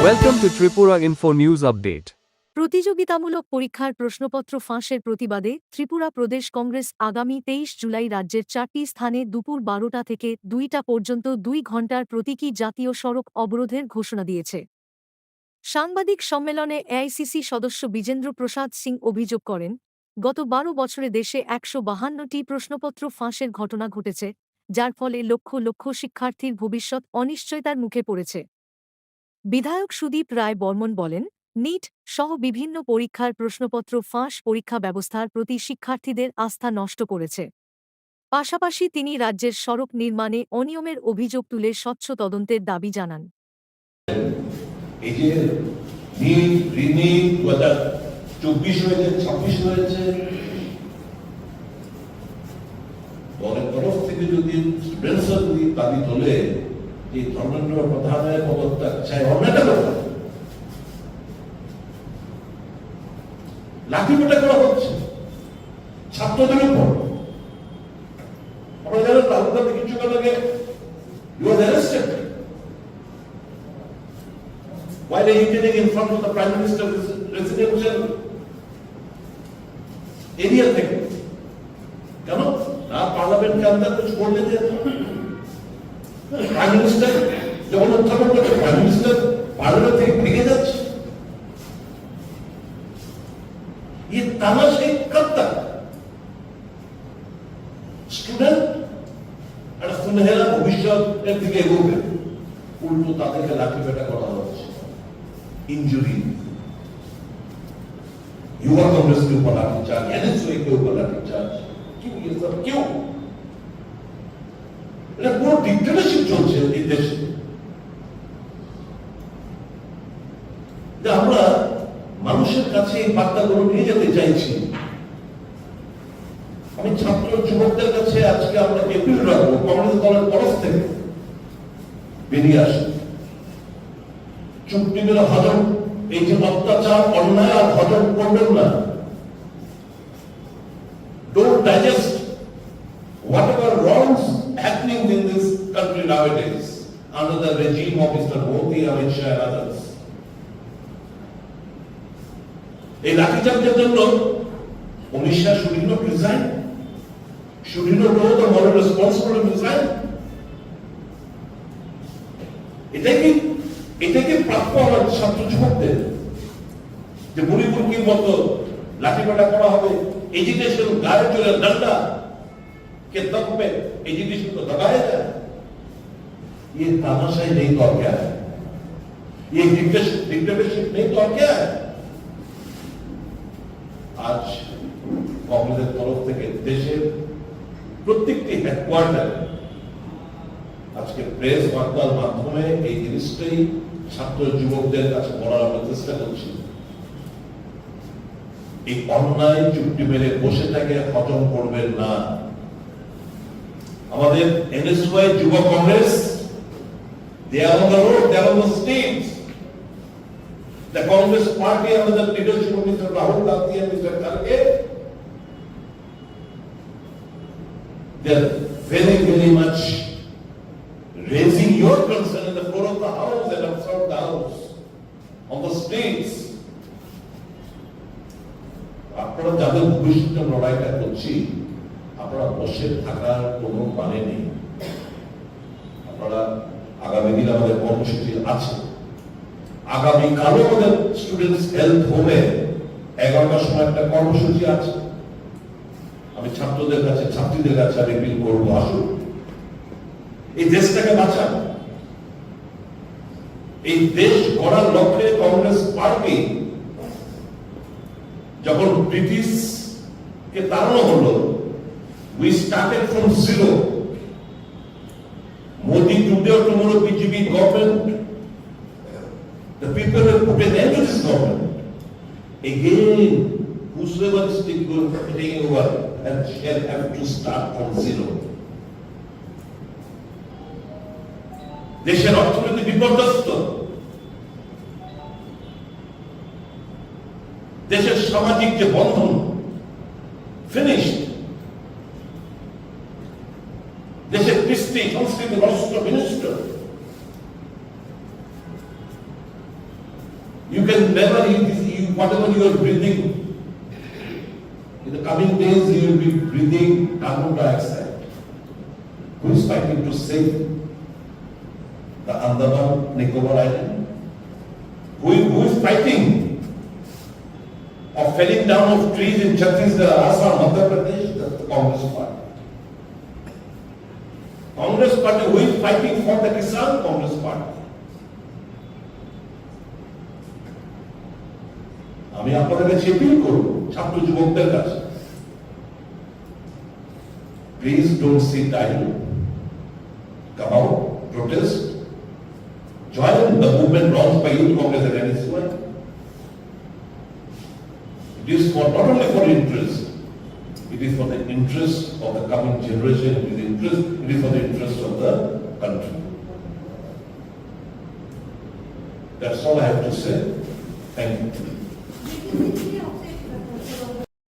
Welcome to Tripura Info News Update. প্রতিযোগিতামূলক পরীক্ষার প্রশ্নপত্র ফাঁসের প্রতিবাদে ত্রিপুরা প্রদেশ কংগ্রেস আগামী ২৩ জুলাই রাজ্যের ৪টি স্থানে দুপুর ১২টা থেকে ২টা পর্যন্ত ২ ঘণ্টার প্রতীকী জাতীয় সড়ক অবরোধের ঘোষণা দিয়েছে। সাংবাদিক সম্মেলনে এআইসিসি সদস্য বিজেন্দ্র প্রসাদ সিং অভিযোগ করেন, গত ১২ বছরে দেশে ১৫২টি প্রশ্নপত্র ফাঁসের ঘটনা ঘটেছে, যার ফলে লক্ষ লক্ষ শিক্ষার্থীর ভবিষ্যৎ অনিশ্চয়তার মুখে পড়েছে। বিধায়ক সুদীপ রায় বর্মন বলেন, নিট সহ বিভিন্ন পরীক্ষার প্রশ্নপত্র ফাঁস পরীক্ষা ব্যবস্থার প্রতি শিক্ষার্থীদের আস্থা নষ্ট করেছে। পাশাপাশি তিনি রাজ্যের সড়ক নির্মাণে অনিয়মের অভিযোগ তুলে স্বচ্ছ তদন্তের দাবি জানান। এই যে নিট রিনিট ২০২৪ হয়েছে ২৬ হয়েছে, দলের তরফ থেকে যদি স্টুডেন্টসরা যদি দাবি তোলে যে ধর্মেন্দ্র প্রধানের পদত্যাগ চাই, অন্যটা কথা লাঠিপেটা করা হচ্ছে ছাত্রদের উপর। আপনারা জানেন রাহুল গান্ধী কিছুক্ষণ আগে he was arrested while eating in front of the Prime Minister's residential area থেকে। কেন না पार्लियामेंट के अंदर कुछ बोलने दे। प्राइम मिनिस्टर যখন উত্থাপন করছে, প্রাইম মিনিস্টার পার্লামেন্ট থেকে ভেঙে যাচ্ছে। ये तानाशाही कब तक? স্টুডেন্ট একটা সুনহেরা ভবিষ্যতের দিকে এগোবে, উল্টো তাদেরকে লাঠিপেটা করা হচ্ছে, इंजरी। युवा कांग्रेस के ऊपर लाठीचार्ज, एनएसयूआई के ऊपर लाठीचार्ज, क्यों ये सब क्यों? এটা পুরো ডিক্টেটরশিপ চলছে এই দেশে। আমরা মানুষের কাছে এই বার্তাগুলো নিয়ে যেতে চাইছি। আমি ছাত্র যুবকদের কাছে আজকে আমরা এপিল রাখবো, কংগ্রেস দলের তরফ থেকে বেরিয়ে আসে, চুক্তি মেলে হজম, এই যে অত্যাচার অন্যায় আর হজম করবেন না। Don't digest whatever wrongs happening in this country nowadays under the regime of Mr. Modi, Amit Shah and others. এই লাঠিচার্জের জন্য Amit Shah should he not resign? Should he not know the moral responsibility to resign? এটা কি প্রাপ্য আমার ছাত্র যুবকদের যে বুড়িবুড়কির মতো লাঠিপেটা করা হবে? एजुकेशन गाय जो डंडा के दम पे एजुकेशन को दबाया जाए, ये तानाशाही नहीं तो और क्या है? ये डिक्टेटरशिप नहीं तो और क्या है? आज কংগ্রেসের তরফ থেকে দেশের প্রত্যেকটি হেডকোয়ার্টার আজকে প্রেস বার্তার মাধ্যমে এই জিনিসটাই ছাত্র যুবকদের কাছে বলার আমরা চেষ্টা করছি। এই অন্যায় চুক্তি মেরে বসে থাকে হজম করবেন না। আমাদের এনএসওয়াই যুব Congress, they are on the road, they are on the streets. The Congress party under the leadership of Mr. Rahul Gandhi and Mr. Kharge, they are very, very much raising your concern in the floor of the house and outside the house, on the streets. আপনারা যাদের ভবিষ্যতের লড়াইটা করছি, আপনারা বসে থাকার কোনো মানে নেই। আপনারা আগামী দিন আমাদের কর্মসূচি আছে, আগামীকালও আমাদের স্টুডেন্টস হেলথ হোমে 11টার সময় একটা কর্মসূচি আছে। আমি ছাত্রদের কাছে ছাত্রীদের কাছে আমি আপিল করবো, আসুন এই দেশটাকে বাঁচান। এই দেশ গড়ার লক্ষ্যে কংগ্রেস পার্টি যখন ব্রিটিশ কে তাড়ানো হলো, we started from zero. Modi today or tomorrow BJP government, the people will put an end to this government. Again, whosoever is taking over and shall have to start from zero. দেশের অর্থনীতি বিপর্যস্ত, দেশের সামাজিক যে বন্ধন finished, দেশের কৃষ্টি সংস্কৃতি রাষ্ট্র বিনষ্ট। never whatever you are breathing, in the coming days you will be breathing carbon dioxide. Who is fighting to save the Andaman Nicobar Island? Who is fighting of felling down of trees in Chhattisgarh, Assam, Madhya Pradesh? That's the Congress party. Congress party, who is fighting for the Kisan? Congress party. আমি আপনাদের কাছে appeal করব ছাত্র যুবকদের কাছে, please don't sit idle, come out, protest, join the movement launched by Youth Congress at NSY. It is for not only for interest, it is for the interest of the coming generation, it is for the interest of the country. That's all I have to say. Thank you.